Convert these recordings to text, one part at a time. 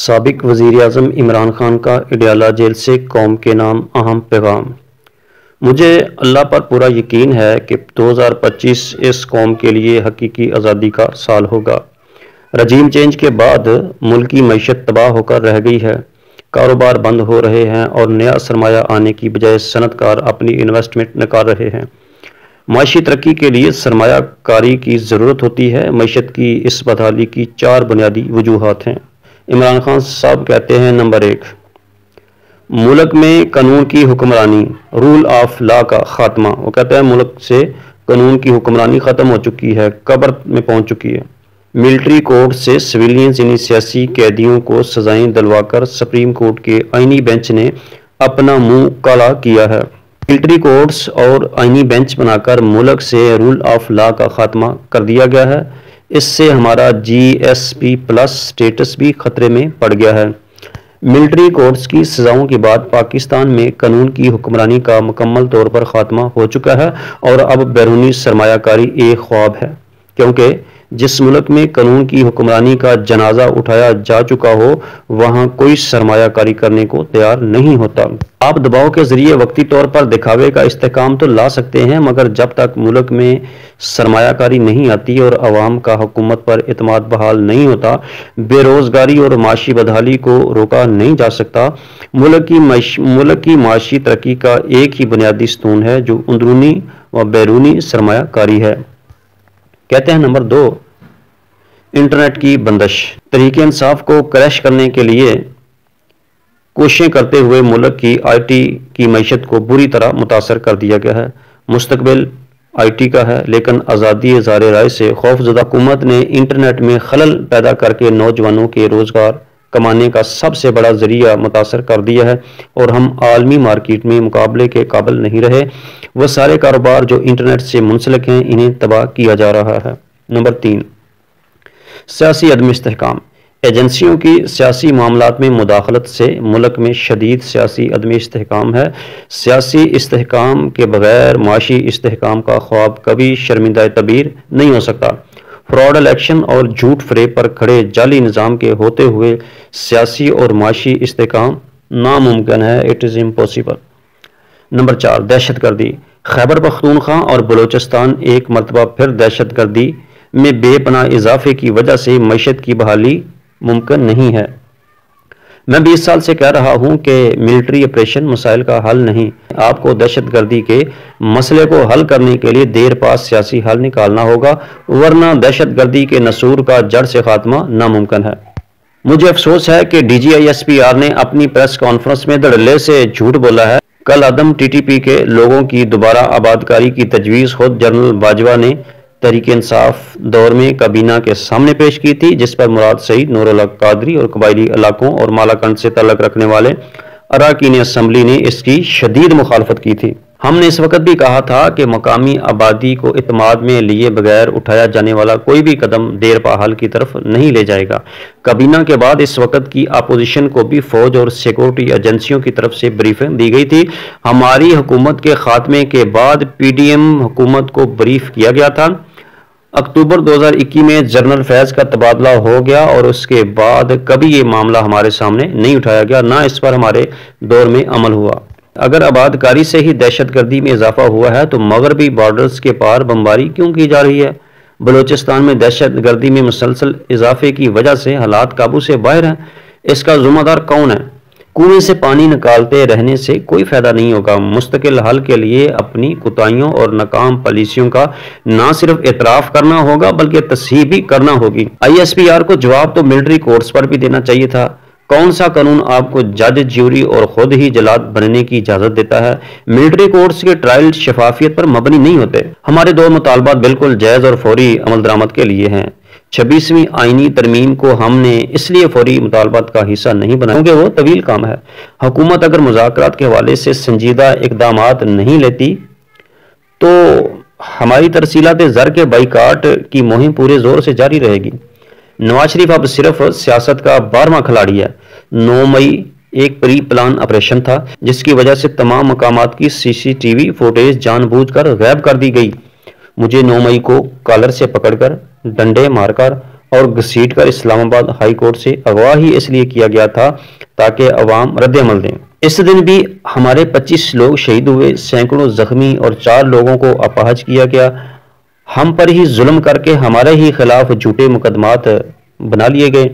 سابق وزیر اعظم عمران خان کا اڈیالہ جیل سے قوم کے نام اہم پیغام۔ مجھے اللہ پر پورا یقین ہے کہ 2025 اس قوم کے لیے حقیقی آزادی کا سال ہوگا۔ رجیم چینج کے بعد ملک کی معیشت تباہ ہو کر رہ گئی ہے، کاروبار بند ہو رہے ہیں اور نیا سرمایہ آنے کی بجائے صنعت کار اپنی انویسٹمنٹ نکال رہے ہیں۔ معاشی ترقی کے لیے سرمایہ کاری کی ضرورت ہوتی ہے۔ معیشت کی اس بدحالی کی 4 بنیادی وجوہات ہیں۔ عمران خان صاحب کہتے ہیں نمبر 1، ملک میں قانون کی حکمرانی، رول آف لا کا خاتمہ۔ وہ کہتے ہیں ملک سے قانون کی حکمرانی ختم ہو چکی ہے، قبر میں پہنچ چکی ہے۔ ملٹری کورٹ سے سویلینز یعنی سیاسی قیدیوں کو سزائیں دلوا کر سپریم کورٹ کے آئینی بینچ نے اپنا منہ کالا کیا ہے۔ ملٹری کورٹس اور آئینی بینچ بنا کر ملک سے رول آف لا کا خاتمہ کر دیا گیا ہے۔ اس سے ہمارا جی ایس پی پلس سٹیٹس بھی خطرے میں پڑ گیا ہے۔ ملٹری کورٹس کی سزاؤں کے بعد پاکستان میں قانون کی حکمرانی کا مکمل طور پر خاتمہ ہو چکا ہے اور اب بیرونی سرمایہ کاری ایک خواب ہے، کیونکہ جس ملک میں قانون کی حکمرانی کا جنازہ اٹھایا جا چکا ہو وہاں کوئی سرمایہ کاری کرنے کو تیار نہیں ہوتا۔ آپ دباؤ کے ذریعے وقتی طور پر دکھاوے کا استحکام تو لا سکتے ہیں، مگر جب تک ملک میں سرمایہ کاری نہیں آتی اور عوام کا حکومت پر اعتماد بحال نہیں ہوتا، بے روزگاری اور معاشی بدحالی کو روکا نہیں جا سکتا۔ ملک کی معاشی ترقی کا ایک ہی بنیادی ستون ہے جو اندرونی و بیرونی سرمایہ کاری ہے۔ کہتے ہیں نمبر 2، انٹرنیٹ کی بندش۔ تحریک انصاف کو کریش کرنے کے لیے کوششیں کرتے ہوئے ملک کی آئی ٹی کی معیشت کو بری طرح متاثر کر دیا گیا ہے۔ مستقبل آئی ٹی کا ہے، لیکن آزادی اظہار رائے سے خوف زدہ حکومت نے انٹرنیٹ میں خلل پیدا کر کے نوجوانوں کے روزگار کمانے کا سب سے بڑا ذریعہ متاثر کر دیا ہے اور ہم عالمی مارکیٹ میں مقابلے کے قابل نہیں رہے۔ وہ سارے کاروبار جو انٹرنیٹ سے منسلک ہیں انہیں تباہ کیا جا رہا ہے۔ نمبر 3، سیاسی عدم استحکام۔ ایجنسیوں کی سیاسی معاملات میں مداخلت سے ملک میں شدید سیاسی عدم استحکام ہے۔ سیاسی استحکام کے بغیر معاشی استحکام کا خواب کبھی شرمندہ تعبیر نہیں ہو سکتا۔ فراڈ الیکشن اور جھوٹ فریب پر کھڑے جعلی نظام کے ہوتے ہوئے سیاسی اور معاشی استحکام ناممکن ہے، اٹ از امپاسبل۔ نمبر 4، دہشت گردی۔ خیبر پختونخوا اور بلوچستان ایک مرتبہ پھر دہشت گردی میں بے پناہ اضافے کی وجہ سے معیشت کی بحالی ممکن نہیں ہے۔ میں 20 سال سے کہہ رہا ہوں کہ ملٹری آپریشن مسائل کا حل نہیں، آپ کو دہشت گردی کے مسئلے کو حل کرنے کے لیے دیر پاس سیاسی حل نکالنا ہوگا، ورنہ دہشت گردی کے نسور کا جڑ سے خاتمہ ناممکن ہے۔ مجھے افسوس ہے کہ D G I S P R نے اپنی پریس کانفرنس میں دھڑلے سے جھوٹ بولا ہے۔ کل عدم ٹی ٹی پی کے لوگوں کی دوبارہ آبادکاری کی تجویز خود جنرل باجوہ نے تحریک انصاف دور میں کابینہ کے سامنے پیش کی تھی، جس پر مراد سعید، نور اللہ قادری اور قبائلی علاقوں اور مالاکنڈ سے تعلق رکھنے والے اراکین اسمبلی نے اس کی شدید مخالفت کی تھی۔ ہم نے اس وقت بھی کہا تھا کہ مقامی آبادی کو اعتماد میں لیے بغیر اٹھایا جانے والا کوئی بھی قدم دیر پا حل کی طرف نہیں لے جائے گا۔ کابینہ کے بعد اس وقت کی اپوزیشن کو بھی فوج اور سیکورٹی ایجنسیوں کی طرف سے بریفنگ دی گئی تھی۔ ہماری حکومت کے خاتمے کے بعد پی ڈی ایم حکومت کو بریف کیا گیا تھا۔ اکتوبر 2021 میں جنرل فیض کا تبادلہ ہو گیا اور اس کے بعد کبھی یہ معاملہ ہمارے سامنے نہیں اٹھایا گیا، نہ اس پر ہمارے دور میں عمل ہوا۔ اگر آبادکاری سے ہی دہشت گردی میں اضافہ ہوا ہے تو مغربی بارڈرز کے پار بمباری کیوں کی جا رہی ہے؟ بلوچستان میں دہشت گردی میں مسلسل اضافے کی وجہ سے حالات قابو سے باہر ہیں۔ اس کا ذمہ دار کون ہے؟ کنویں سے پانی نکالتے رہنے سے کوئی فائدہ نہیں ہوگا۔ مستقل حل کے لیے اپنی کوتاہیوں اور ناکام پالیسیوں کا نہ صرف اعتراف کرنا ہوگا بلکہ تصحیح بھی کرنا ہوگی۔ آئی ایس پی آر کو جواب تو ملٹری کورٹس پر بھی دینا چاہیے تھا۔ کون سا قانون آپ کو جج، جیوری اور خود ہی جلاد بننے کی اجازت دیتا ہے؟ ملٹری کورٹس کے ٹرائل شفافیت پر مبنی نہیں ہوتے۔ ہمارے 2 مطالبات بالکل جائز اور فوری عمل درآمد کے لیے ہیں۔ 26ویں آئینی ترمیم کو ہم نے اس لیے فوری مطالبات کا حصہ نہیں بنایا کیونکہ وہ طویل کام ہے۔ حکومت اگر مذاکرات کے حوالے سے سنجیدہ اقدامات نہیں لیتی تو ہماری ترسیلات زر کے بائیکاٹ کی مہم پورے زور سے جاری رہے گی۔ نواز شریف اب صرف سیاست کا 12واں کھلاڑی ہے۔ 9 مئی ایک پری پلان آپریشن تھا جس کی وجہ سے تمام مقامات کی سی سی ٹی وی فوٹیج جان بوجھ کر غائب کر دی گئی۔ مجھے 9 مئی کو کالر سے پکڑ کر، ڈنڈے مار کر اور گھسیٹ کر اسلام آباد ہائی کورٹ سے اغوا ہی اس لیے کیا گیا تھا تاکہ عوام رد عمل دیں۔ اس دن بھی ہمارے 25 لوگ شہید ہوئے، سینکڑوں زخمی اور 4 لوگوں کو اپاہج کیا گیا۔ ہم پر ہی ظلم کر کے ہمارے ہی خلاف جھوٹے مقدمات بنا لیے گئے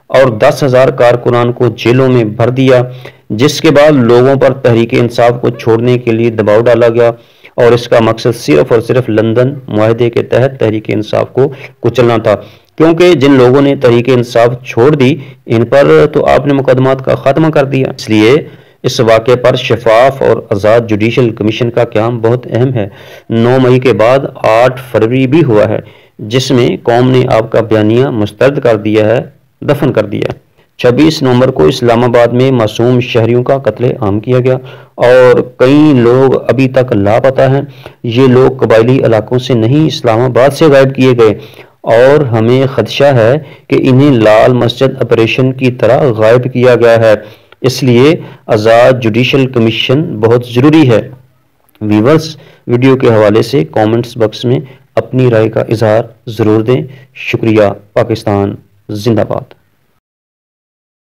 اور 10,000 کارکنان کو جیلوں میں بھر دیا، جس کے بعد لوگوں پر تحریک انصاف کو چھوڑنے کے لیے دباؤ ڈالا گیا اور اس کا مقصد صرف اور صرف لندن معاہدے کے تحت تحریک انصاف کو کچلنا تھا، کیونکہ جن لوگوں نے تحریک انصاف چھوڑ دی ان پر تو آپ نے مقدمات کا خاتمہ کر دیا۔ اس لیے اس واقعے پر شفاف اور آزاد جوڈیشل کمیشن کا قیام بہت اہم ہے۔ 9 مئی کے بعد 8 فروری بھی ہوا ہے، جس میں قوم نے آپ کا بیانیہ مسترد کر دیا ہے، دفن کر دیا ہے۔ 26 نومبر کو اسلام آباد میں معصوم شہریوں کا قتل عام کیا گیا اور کئی لوگ ابھی تک لاپتہ ہیں۔ یہ لوگ قبائلی علاقوں سے نہیں، اسلام آباد سے غائب کیے گئے اور ہمیں خدشہ ہے کہ انہیں لال مسجد آپریشن کی طرح غائب کیا گیا ہے۔ اس لیے آزاد جوڈیشل کمیشن بہت ضروری ہے۔ ویورز، ویڈیو کے حوالے سے کامنٹس باکس میں اپنی رائے کا اظہار ضرور دیں۔ شکریہ۔ پاکستان زندہ باد۔